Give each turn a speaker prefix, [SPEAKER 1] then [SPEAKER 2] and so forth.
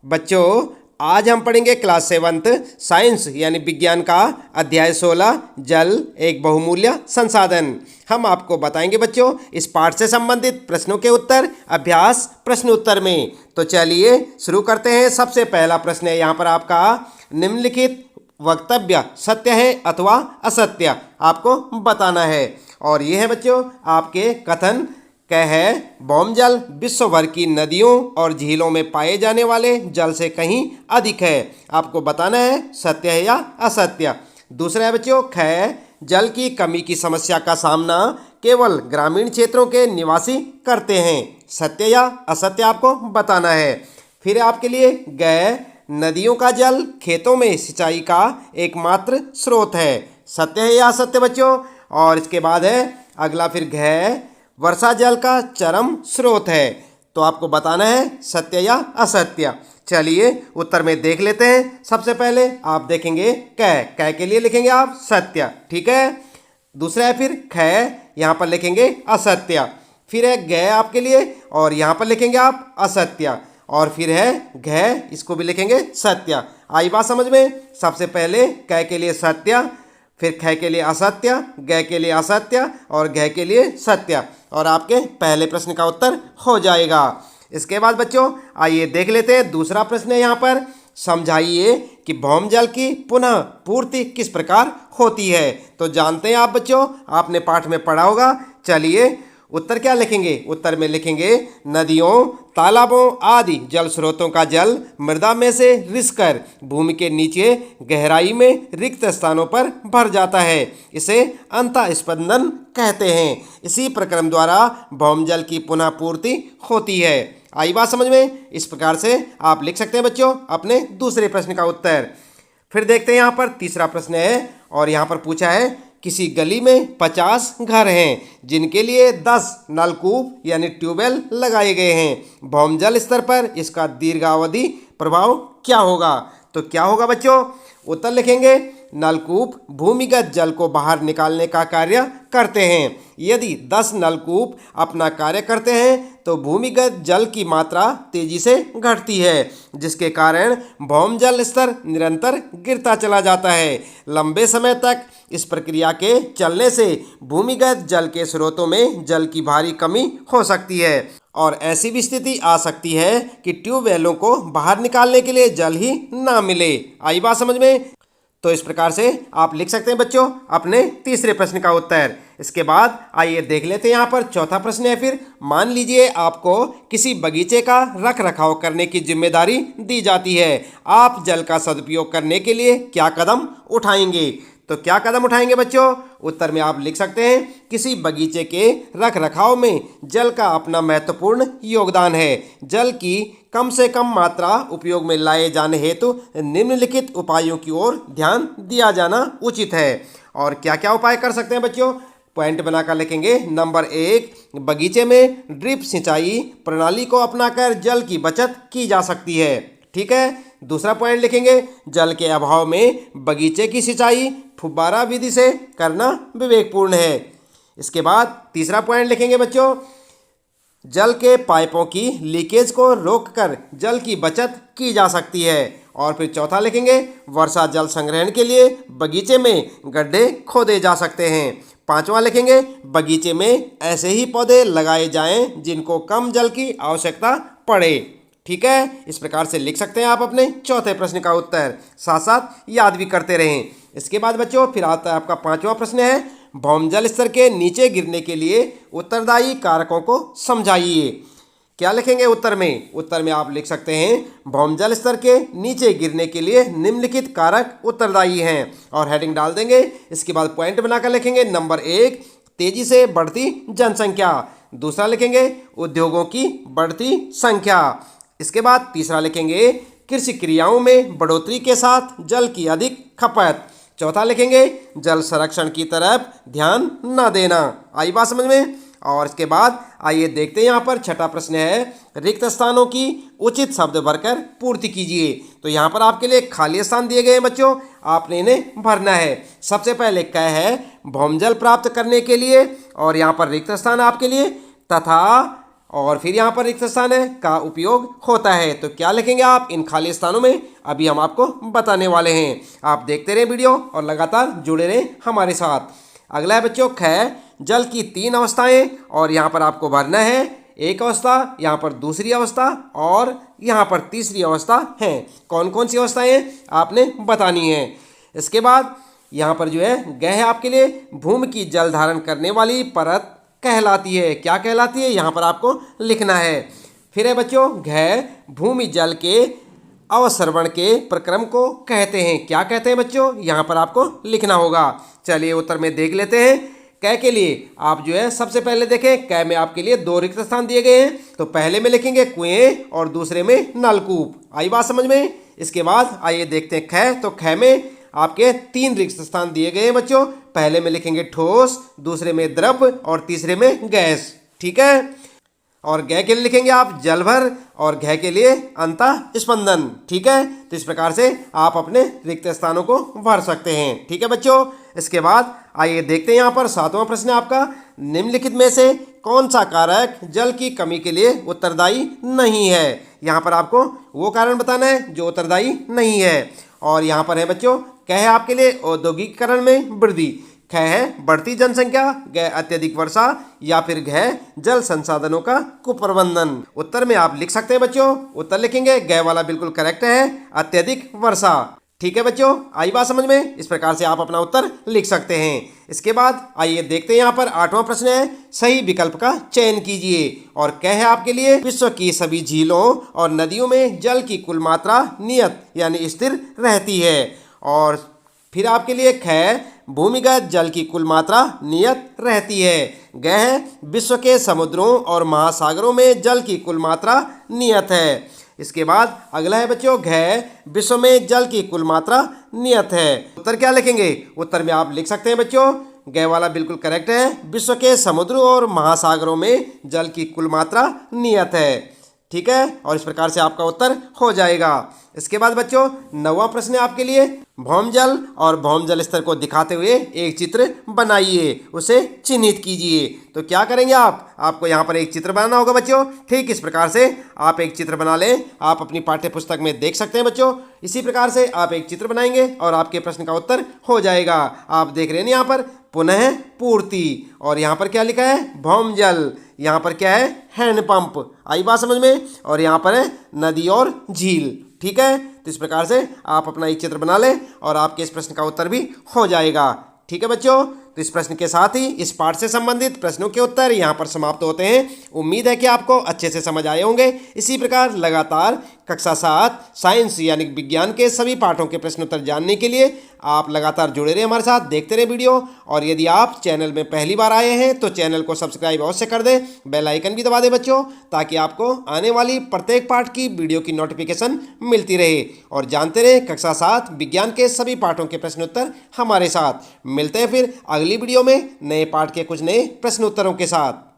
[SPEAKER 1] बच्चों, आज हम पढ़ेंगे क्लास 7th साइंस यानी विज्ञान का अध्याय 16 जल एक बहुमूल्य संसाधन। हम आपको बताएंगे बच्चों इस पाठ से संबंधित प्रश्नों के उत्तर अभ्यास प्रश्न उत्तर में। तो चलिए शुरू करते हैं। सबसे पहला प्रश्न है यहाँ पर आपका, निम्नलिखित वक्तव्य सत्य है अथवा असत्य आपको बताना है। और ये है बच्चों आपके कथन। कह है, भौमजल विश्व भर की नदियों और झीलों में पाए जाने वाले जल से कहीं अधिक है। आपको बताना है सत्य है या असत्य। दूसरा है बच्चों, ख, जल की कमी की समस्या का सामना केवल ग्रामीण क्षेत्रों के निवासी करते हैं। सत्य या असत्य आपको बताना है। फिर आपके लिए ग, नदियों का जल खेतों में सिंचाई का एकमात्र स्रोत है। सत्य है या असत्य बच्चों। और इसके बाद है अगला फिर घ, वर्षा जल का चरम स्रोत है। तो आपको बताना है सत्य या असत्य। चलिए उत्तर में देख लेते हैं। सबसे पहले आप देखेंगे क के लिए लिखेंगे आप सत्य, ठीक है। दूसरा है फिर ख, यहाँ पर लिखेंगे असत्य। फिर है ग आपके लिए और यहाँ पर लिखेंगे आप असत्य। और फिर है घ, इसको भी लिखेंगे सत्य। आई बात समझ में। सबसे पहले क के लिए सत्य, फिर ख के लिए असत्य, ग के लिए असत्य और घ के लिए सत्य। और आपके पहले प्रश्न का उत्तर हो जाएगा। इसके बाद बच्चों आइए देख लेते हैं दूसरा प्रश्न है यहाँ पर। समझाइए कि भौमजल की पुनः पूर्ति किस प्रकार होती है। तो जानते हैं आप बच्चों, आपने पाठ में पढ़ा होगा। चलिए उत्तर क्या लिखेंगे। उत्तर में लिखेंगे, नदियों, तालाबों आदि जल स्रोतों का जल मृदा में से रिसकर भूमि के नीचे गहराई में रिक्त स्थानों पर भर जाता है। इसे अंतःस्पंदन कहते हैं। इसी प्रक्रम द्वारा भौमजल की पुनः पूर्ति होती है। आई बात समझ में। इस प्रकार से आप लिख सकते हैं बच्चों अपने दूसरे प्रश्न का उत्तर। फिर देखते हैं यहाँ पर तीसरा प्रश्न है और यहाँ पर पूछा है, किसी गली में 50 घर हैं जिनके लिए 10 नलकूप यानी ट्यूबवेल लगाए गए हैं। भौमजल स्तर पर इसका दीर्घावधि प्रभाव क्या होगा। तो क्या होगा बच्चों। उत्तर लिखेंगे, नलकूप भूमिगत जल को बाहर निकालने का कार्य करते हैं। यदि 10 नलकूप अपना कार्य करते हैं तो भूमिगत जल की मात्रा तेजी से घटती है, जिसके कारण भौमजल स्तर निरंतर गिरता चला जाता है। लंबे समय तक इस प्रक्रिया के चलने से भूमिगत जल के स्रोतों में जल की भारी कमी हो सकती है और ऐसी भी स्थिति आ सकती है कि ट्यूबवेलों को बाहर निकालने के लिए जल ही ना मिले। आई बात समझ में। तो इस प्रकार से आप लिख सकते हैं बच्चों अपने तीसरे प्रश्न का उत्तर। इसके बाद आइए देख लेते हैं यहाँ पर चौथा प्रश्न है। फिर मान लीजिए आपको किसी बगीचे का रख रखाव करने की जिम्मेदारी दी जाती है। आप जल का सदुपयोग करने के लिए क्या कदम उठाएंगे। तो क्या कदम उठाएंगे बच्चों। उत्तर में आप लिख सकते हैं, किसी बगीचे के रख रखाव में जल का अपना महत्वपूर्ण योगदान है। जल की कम से कम मात्रा उपयोग में लाए जाने हेतु निम्नलिखित उपायों की ओर ध्यान दिया जाना उचित है। और क्या क्या उपाय कर सकते हैं बच्चों, पॉइंट बनाकर लिखेंगे। नंबर 1, बगीचे में ड्रिप सिंचाई प्रणाली को अपनाकर जल की बचत की जा सकती है, ठीक है। दूसरा पॉइंट लिखेंगे, जल के अभाव में बगीचे की सिंचाई फुब्बारा विधि से करना विवेकपूर्ण है। इसके बाद तीसरा पॉइंट लिखेंगे बच्चों, जल के पाइपों की लीकेज को रोककर जल की बचत की जा सकती है। और फिर चौथा लिखेंगे, वर्षा जल संग्रहण के लिए बगीचे में गड्ढे खोदे जा सकते हैं। पांचवा लिखेंगे, बगीचे में ऐसे ही पौधे लगाए जाएं जिनको कम जल की आवश्यकता पड़े, ठीक है। इस प्रकार से लिख सकते हैं आप अपने चौथे प्रश्न का उत्तर, साथ साथ याद भी करते रहें। इसके बाद बच्चों फिर आता है आपका पांचवा प्रश्न है, भौमजल स्तर के नीचे गिरने के लिए उत्तरदायी कारकों को समझाइए। क्या लिखेंगे उत्तर में। उत्तर में आप लिख सकते हैं, भौमजल स्तर के नीचे गिरने के लिए निम्नलिखित कारक उत्तरदायी हैं और हेडिंग डाल देंगे। इसके बाद पॉइंट बनाकर लिखेंगे। नंबर 1, तेजी से बढ़ती जनसंख्या। दूसरा लिखेंगे, उद्योगों की बढ़ती संख्या। इसके बाद तीसरा लिखेंगे, कृषि क्रियाओं में बढ़ोतरी के साथ जल की अधिक खपत। चौथा लिखेंगे, जल संरक्षण की तरफ ध्यान न देना। आई बात समझ में। और इसके बाद आइए देखते हैं यहाँ पर छठा प्रश्न है, रिक्त स्थानों की उचित शब्द भरकर पूर्ति कीजिए। तो यहाँ पर आपके लिए खाली स्थान दिए गए हैं बच्चों, आपने इन्हें भरना है। सबसे पहले क्या है, भौमजल प्राप्त करने के लिए, और यहाँ पर रिक्त स्थान आपके लिए, तथा और फिर यहाँ पर रिक्त स्थान है का उपयोग होता है। तो क्या लिखेंगे आप इन खाली स्थानों में, अभी हम आपको बताने वाले हैं। आप देखते रहें वीडियो और लगातार जुड़े रहें हमारे साथ। अगला है बच्चों ख, जल की 3 अवस्थाएं और यहाँ पर आपको भरना है एक अवस्था, यहाँ पर दूसरी अवस्था और यहाँ पर तीसरी अवस्था है। कौन कौन सी अवस्थाएं आपने बतानी है। इसके बाद यहाँ पर जो है ग है आपके लिए, भूमि की जल धारण करने वाली परत कहलाती है। क्या कहलाती है यहाँ पर आपको लिखना है। फिर है बच्चों घ, भूमि जल के अवसर्वण के प्रक्रम को कहते हैं। क्या कहते हैं बच्चों, यहाँ पर आपको लिखना होगा। चलिए उत्तर में देख लेते हैं। क के लिए आप जो है सबसे पहले देखें, क में आपके लिए 2 रिक्त स्थान दिए गए हैं। तो पहले में लिखेंगे कुएं और दूसरे में नलकूप। आई बात समझ में। इसके बाद आइए देखते हैं ख। तो ख में आपके 3 रिक्त स्थान दिए गए हैं बच्चों। पहले में लिखेंगे ठोस, दूसरे में द्रव और तीसरे में गैस। ठीक है। और ग के लिए लिखेंगे आप जलभर और घ के लिए अंतः स्पंदन। ठीक है। तो इस प्रकार से आप अपने रिक्त स्थानों को भर सकते हैं। ठीक है बच्चों। इसके बाद आइए देखते हैं यहाँ पर 7वां प्रश्न है आपका, निम्नलिखित में से कौन सा कारक जल की कमी के लिए उत्तरदायी नहीं है। यहाँ पर आपको वो कारण बताना है जो उत्तरदायी नहीं है। और यहाँ पर है बच्चों क है आपके लिए औद्योगिकीकरण में वृद्धि, ख है बढ़ती जनसंख्या, ग अत्यधिक वर्षा या फिर घ जल संसाधनों का कुप्रबंधन। उत्तर में आप लिख सकते हैं बच्चों, उत्तर लिखेंगे ग वाला बिल्कुल करेक्ट है, अत्यधिक वर्षा। ठीक है बच्चों, आई बात समझ में। इस प्रकार से आप अपना उत्तर लिख सकते हैं। इसके बाद आइए देखते हैं यहाँ पर 8वां प्रश्न है, सही विकल्प का चयन कीजिए। और क्या है आपके लिए, विश्व की सभी झीलों और नदियों में जल की कुल मात्रा नियत यानी स्थिर रहती है। और फिर आपके लिए ख, भूमिगत जल की कुल मात्रा नियत रहती है। ग है विश्व के समुद्रों और महासागरों में जल की कुल मात्रा नियत है। इसके बाद अगला है बच्चों घ, विश्व में जल की कुल मात्रा नियत है। उत्तर क्या लिखेंगे, उत्तर में आप लिख सकते हैं बच्चों ग वाला बिल्कुल करेक्ट है, विश्व के समुद्रों और महासागरों में जल की कुल मात्रा नियत है। ठीक है। और इस प्रकार से आपका उत्तर हो जाएगा। इसके बाद बच्चों 9वां प्रश्न है आपके लिए, भौमजल और भौमजल स्तर को दिखाते हुए एक चित्र बनाइए, उसे चिन्हित कीजिए। तो क्या करेंगे आपको यहाँ पर एक चित्र बनाना होगा बच्चों। ठीक इस प्रकार से आप एक चित्र बना लें, आप अपनी पाठ्य पुस्तक में देख सकते हैं बच्चों। इसी प्रकार से आप एक चित्र बनाएंगे और आपके प्रश्न का उत्तर हो जाएगा। आप देख रहे हैं यहाँ पर पुनः पूर्ति, और यहाँ पर क्या लिखा है भौमजल, यहाँ पर क्या है हैंडपंप। आई बात समझ में। और यहाँ पर है नदी और झील। ठीक है। तो इस प्रकार से आप अपना एक चित्र बना लें और आपके इस प्रश्न का उत्तर भी हो जाएगा। ठीक है बच्चों। तो इस प्रश्न के साथ ही इस पाठ से संबंधित प्रश्नों के उत्तर यहाँ पर समाप्त होते हैं। उम्मीद है कि आपको अच्छे से समझ आए होंगे। इसी प्रकार लगातार कक्षा 7 साइंस यानी विज्ञान के सभी पाठों के प्रश्न उत्तर जानने के लिए आप लगातार जुड़े रहे हमारे साथ, देखते रहे वीडियो। और यदि आप चैनल में पहली बार आए हैं तो चैनल को सब्सक्राइब अवश्य कर दें, बेल आइकन भी दबा दें बच्चों, ताकि आपको आने वाली प्रत्येक पाठ की वीडियो की नोटिफिकेशन मिलती रहे। और जानते रहे कक्षा 7 विज्ञान के सभी पाठों के प्रश्न उत्तर हमारे साथ। मिलते हैं फिर अगली वीडियो में नए पाठ के कुछ नए प्रश्न उत्तरों के साथ।